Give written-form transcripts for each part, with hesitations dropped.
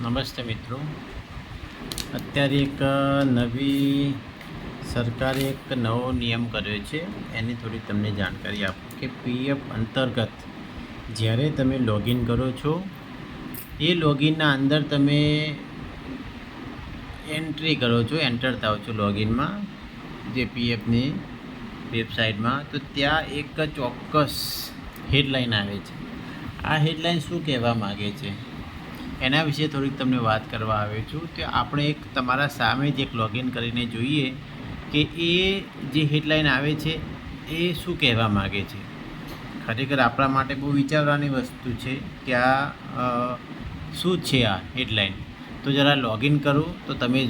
નમસ્તે મિત્રો, અત્યારે એક નવી સરકારે એક નવો નિયમ કર્યો છે. એની થોડી તમને જાણકારી આપું કે પીએફ અંતર્ગત જ્યારે તમે લોગિન કરો છો, એ લોગિનના અંદર તમે એન્ટ્રી કરો છો, એન્ટર થાઓ છો લોગિનમાં જે પીએફની વેબસાઇટમાં, તો ત્યાં એક ચોક્કસ હેડલાઇન આવે છે. આ હેડલાઇન શું કહેવા માગે છે એના વિશે થોડીક તમને વાત કરવા આવ્યો છું. તો આપણે એક તમારા સામે જ એક લોગિન કરીને જોઈએ કે એ જે હેડલાઇન આવે છે એ શું કહેવા માગે છે. ખરેખર આપણા માટે બહુ વિચારવાની વસ્તુ છે કે આ શું છે આ હેડલાઇન. તો જરા લોગિન કરું તો તમે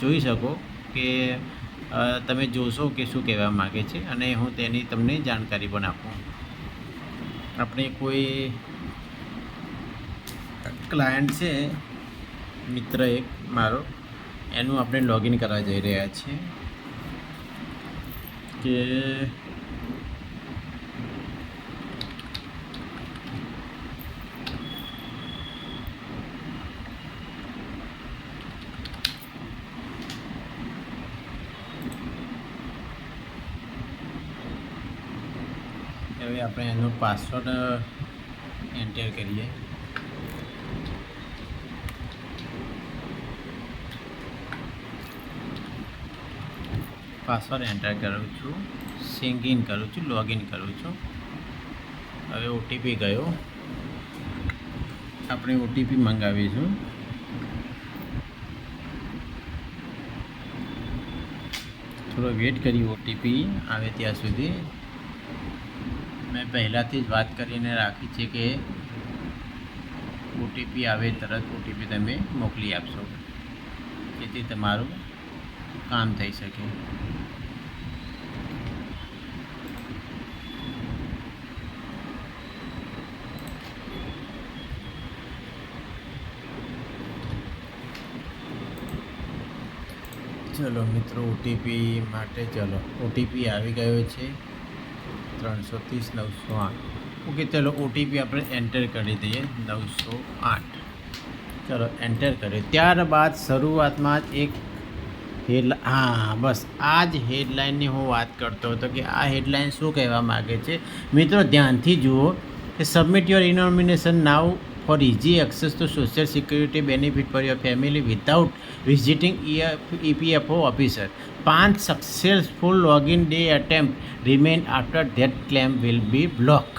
જોઈ શકો કે તમે જોશો કે શું કહેવા માગે છે, અને હું તેની તમને જાણકારી પણ આપું. આપણે કોઈ ક્લાયન્ટ છે, મિત્ર એક મારો, એનું આપણે લોગિન કરવા જઈ રહ્યા છીએ કે હવે આપણે એનો પાસવર્ડ એન્ટર કરીએ. પાસવર્ડ એન્ટર કરું છું, સિંગ ઇન કરું છું, લોગિન કરું છું. હવે ઓટીપી ગયો, આપણે ઓટીપી મંગાવીશું. થોડો વેટ કરી, ઓટીપી આવે ત્યાં સુધી. મેં પહેલાંથી જ વાત કરીને રાખી છે કે ઓટીપી આવે તરત ઓટીપી તમે મોકલી આપશો, જેથી તમારું કામ થઈ શકે. ચલો મિત્રો, ઓટીપી માટે ચલો ઓટીપી આવી ગયો છે 330-908. ઓકે, ચલો ઓટીપી આપણે એન્ટર કરી દઈએ 908. ચલો એન્ટર કરીએ. ત્યારબાદ શરૂઆતમાં જ એક બસ આ જ હેડલાઇનની હું વાત કરતો હતો કે આ હેડલાઇન શું કહેવા માગે છે. મિત્રો ધ્યાનથી જુઓ કે submit your e nomination now for easy access to social security benefit for your family without visiting EPFO officer. 5 successful login day attempt remain after that claim will be block.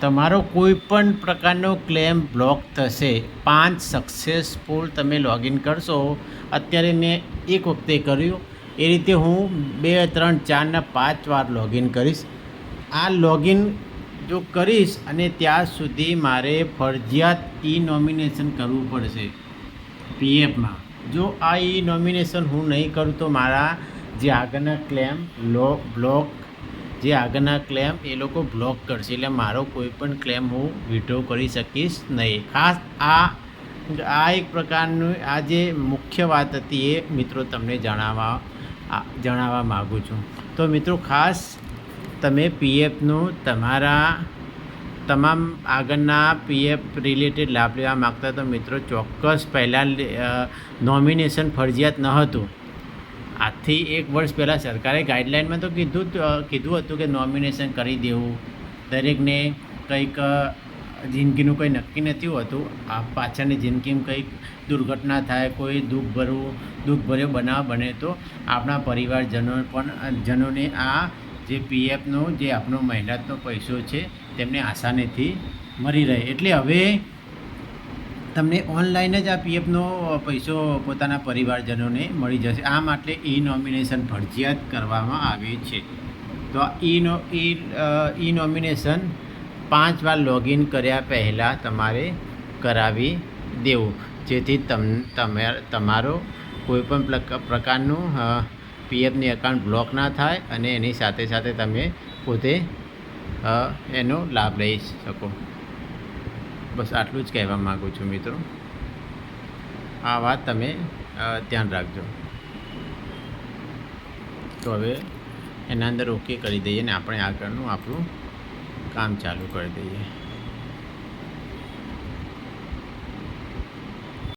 તમારો કોઈ પણ પ્રકારનો ક્લેમ બ્લોક થશે 5 successful તમે login કરશો. અત્યારે મેં એક વખતે કર્યું, એ રીતે હું 2, 3, 4 ને 5 વાર લોગિન કરીશ. આ લોગિન જો કરીશ અને ત્યાં સુધી મારે ફરજિયાત નોમિનેશન કરવું પડશે પીએફમાં. જો આ નોમિનેશન હું નહીં કરું તો મારા જે આગળના ક્લેમ એ લોકો બ્લોક કરશે, એટલે મારો કોઈ પણ ક્લેમ હું વિડ્રો કરી શકીશ નહીં. ખાસ આ એક પ્રકારનું આ જે મુખ્ય વાત હતી એ મિત્રો તમને જણાવવા માગું છું. તો મિત્રો ખાસ તમે પીએફનું તમારા તમામ આગળના પીએફ રિલેટેડ લાભ લેવા માગતા તો મિત્રો ચોક્કસ પહેલાં નોમિનેશન ફરજિયાત ન હતું. આજથી 1 વર્ષ પહેલાં સરકારે ગાઈડલાઇનમાં તો કીધું હતું કે નોમિનેશન કરી દેવું. દરેકને કંઈક જિંદગીનું કંઈ નક્કી નથી હોતું. આ પાછળની જિંદગીમાં કંઈક દુર્ઘટના થાય, કોઈ દુઃખભર્યો બનાવ બને તો આપણા પરિવારજનોને આ જે પીએફનો જે આપણો મહેનતનો પૈસો છે તેમને આસાનીથી મળી રહે. એટલે હવે તમને ઓનલાઈન જ આ પીએફનો પૈસો પોતાના પરિવારજનોને મળી જશે. આ માટે નોમિનેશન ફરજિયાત કરવામાં આવ્યું છે. તો નોમિનેશન 5 વાર લોગિન કર્યા પહેલાં તમારે કરાવી દેવું, જેથી તમારો કોઈપણ પ્રકારનું પીએફની એકાઉન્ટ બ્લોક ના થાય અને એની સાથે સાથે તમે પોતે એનો લાભ લઈ શકો. બસ આટલું જ કહેવા માગું છું મિત્રો. આ વાત તમે ધ્યાન રાખજો. તો હવે એના અંદર ઓકે કરી દઈએ ને આપણે આગળનું આપણું કામ ચાલુ કરી દઈએ.